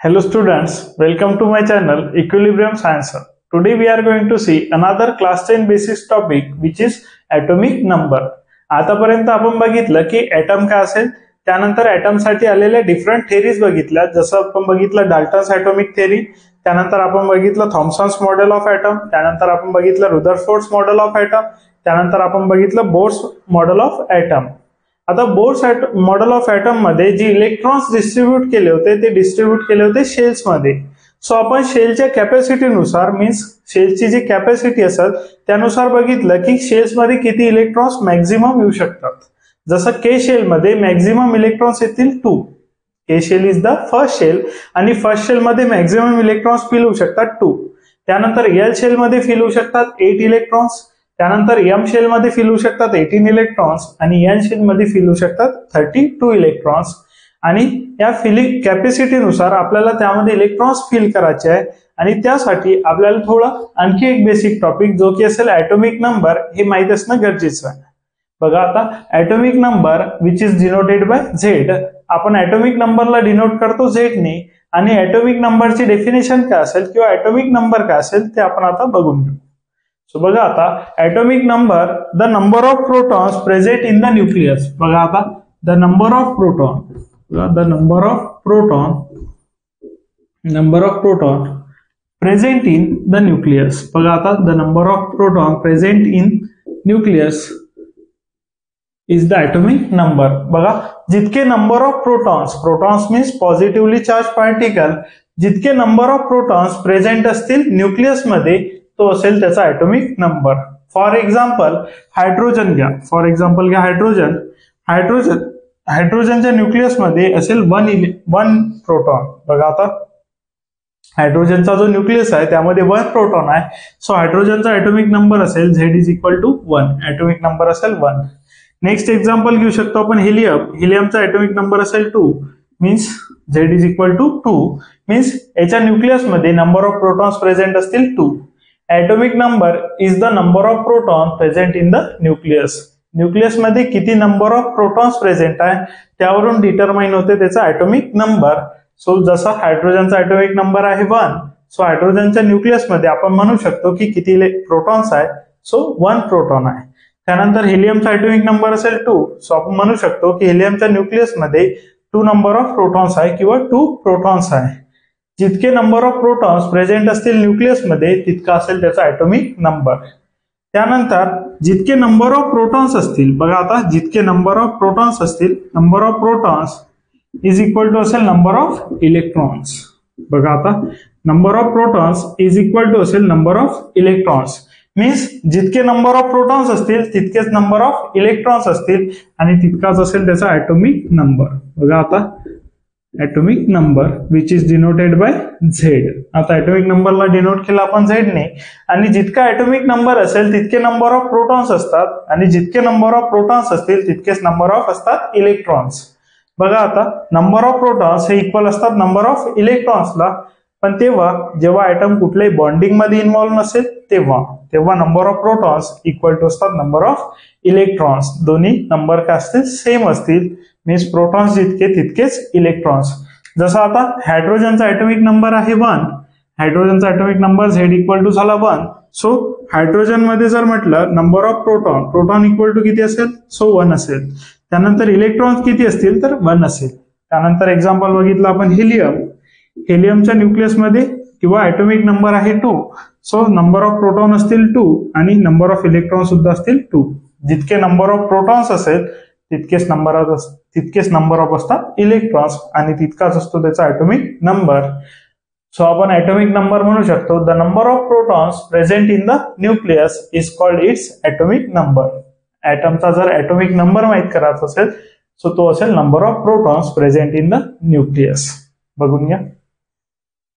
Hello students, welcome to my channel Equilibrium Science. Today we are going to see another class 10 basics topic which is atomic number. आतापर्यंत आपण बघितलं की item काय असेल, त्यानंतर item साठी आलेल्या डिफरंट थेरीज बघितल्या, जसं आपण बघितलं डाल्टन्स ॲटॉमिक थेरी, त्यानंतर आपण बघितलं थॉम्सन्स मॉडेल ऑफ ॲटम, त्यानंतर आपण बघितलं रुदरफोर्ड्स मॉडेल ऑफ ॲटम, त्यानंतर आपण बघितलं बोर्स मॉडेल ऑफ ॲटम. आता बोर्स मॉडेल ऑफ ॲटम मध्ये जे इलेक्ट्रॉन्स डिस्ट्रीब्यूट केले होते ते डिस्ट्रीब्यूट केले होते शेल्स मध्ये. सो आपण शेलच्या कॅपॅसिटीनुसार मीन्स शेलची जी कॅपॅसिटी असेल त्यानुसार बघितलं की शेल्स मध्ये किती इलेक्ट्रॉन्स मॅक्झिमम येऊ शकतात. जसं के शेल मध्ये मॅक्झिमम इलेक्ट्रॉन्स येतील 2. K shell is the first shell आणि फर्स्ट शेल मध्ये मॅक्झिमम इलेक्ट्रॉन्स फिल होऊ शकतात 2. त्यानंतर एल शेल मध्ये फिल होऊ शकतात 8 इलेक्ट्रॉन्स. त्यानंतर एम शेल मध्ये फिल होऊ शकतात 18 इलेक्ट्रॉन्स आणि एन शेल मध्ये फिल होऊ शकतात 32 इलेक्ट्रॉन्स. आणि या फिलिंग कॅपॅसिटीनुसार आपल्याला त्यामध्ये इलेक्ट्रॉन्स फिल करायचे आहे आणि त्यासाठी आपल्याला थोडं आणखी एक बेसिक टॉपिक जो की असेल ॲटॉमिक नंबर हे माहित असणं गरजेचं आहे. बघा आता atomic number which is denoted by Z. आपण ॲटॉमिक नंबरला डिनोट करतो झेड ने आणि ॲटॉमिक नंबरची डेफिनेशन काय असेल किंवा ॲटॉमिक नंबर काय असेल ते आपण आता बघून घेऊ. सो बघा आता atomic number the number of protons present in the nucleus. बघा आता the number of proton, the number of proton present in the nucleus. बघा आता the number of proton present in nucleus is the atomic number. बघा जितके number of protons, protons means positively charge particle, जितके number of protons present असतील nucleus मध्ये तो असेल त्याचा atomic number. For example hydrogen घ्या. फॉर एक्झाम्पल घ्या हायड्रोजनच्या न्यूक्लियस मध्ये असेल 1 प्रोटॉन. बघा आता हायड्रोजनचा जो न्यूक्लियस आहे त्यामध्ये 1 प्रोटॉन आहे. सो हायड्रोजनचा ॲटॉमिक नंबर असेल Z is equal to 1. Atomic number असेल 1. नेक्स्ट एक्झाम्पल घेऊ शकतो आपण हिलियम. हिलियमचा ॲटॉमिक नंबर असेल 2 means Z is equal to 2 means याच्या न्यूक्लियस मध्ये नंबर ऑफ प्रोटॉन्स प्रेझेंट असतील 2. Atomic number is the number of proton present in the nucleus. Nucleus मध्ये किती नंबर ऑफ प्रोटॉन्स प्रेझेंट आहे त्यावरून डिटरमाइन होते त्याचा ॲटॉमिक नंबर. सो जसा हायड्रोजनचा ॲटॉमिक नंबर आहे 1, सो हायड्रोजनच्या न्यूक्लियस मध्ये आपण म्हणू शकतो की किती प्रोटॉन्स आहे. सो 1 प्रोटॉन आहे. त्यानंतर हिलियमचा ॲटॉमिक नंबर असेल 2, सो आपण म्हणू शकतो की हिलियमच्या न्यूक्लियस मध्ये 2 नंबर ऑफ प्रोटॉन्स आहे किंवा 2 प्रोटॉन्स आहे. जितके नंबर ऑफ प्रोटॉन्स प्रेझेंट असतील न्यूक्लियस मध्ये तितका असेल त्याचा ॲटॉमिक नंबर. त्यानंतर जितके नंबर ऑफ प्रोटॉन्स असतील, बघा आता जितके नंबर ऑफ प्रोटॉन्स असतील, number of protons is equal to असेल नंबर ऑफ इलेक्ट्रॉन्स. बघा आता number of protons is equal to असेल नंबर ऑफ इलेक्ट्रॉन्स. मीन्स जितके नंबर ऑफ प्रोटॉन्स असतील तितकेच नंबर ऑफ इलेक्ट्रॉन्स असतील आणि तितकाच असेल त्याचा ॲटॉमिक नंबर. बघा आता atomic number which is denoted by Z. आता ॲटॉमिक नंबरला डिनोट केला आपण झेडने आणि जितका ॲटॉमिक नंबर असेल तितके नंबर ऑफ प्रोटॉन्स असतात आणि जितके नंबर ऑफ प्रोटॉन्स असतील तितकेच नंबर ऑफ असतात इलेक्ट्रॉन्स. बघा आता नंबर ऑफ प्रोटॉन्स हे इक्वल असतात नंबर ऑफ इलेक्ट्रॉन्सला, पण तेव्हा जेव्हा ॲटम कुठल्याही बॉन्डिंग मध्ये इन्व्हॉल्व नसेल तेव्हा number of protons equal to असतात नंबर ऑफ इलेक्ट्रॉन्स. दोन्ही नंबर काय असतील सेम असतील मीन्स प्रोटॉन्स जितके तितकेच इलेक्ट्रॉन्स. जसं आता हायड्रोजनचा ॲटॉमिक नंबर आहे 1, हायड्रोजनचा atomic number Z equal to झाला 1. सो हायड्रोजन मध्ये जर म्हटलं number of proton equal to किती असेल, सो 1 असेल. त्यानंतर इलेक्ट्रॉन्स किती असतील तर 1 असेल. त्यानंतर एक्झाम्पल बघितलं आपण हिलियमच्या न्यूक्लियस मध्ये किंवा ॲटॉमिक नंबर आहे 2. सो नंबर ऑफ प्रोटॉन असतील 2 आणि नंबर ऑफ इलेक्ट्रॉन सुद्धा असतील 2. जितके नंबर ऑफ प्रोटॉन्स असेल तितकेच नंबर ऑफ असतात इलेक्ट्रॉन्स आणि तितकाच असतो त्याचा ॲटॉमिक नंबर. सो आपण ॲटॉमिक नंबर म्हणू शकतो the number of protons present in the nucleus is called its atomic number. ॲटमचा जर ॲटॉमिक नंबर माहित करायचा असेल सो तो असेल number of protons present in the nucleus. बघून घ्या.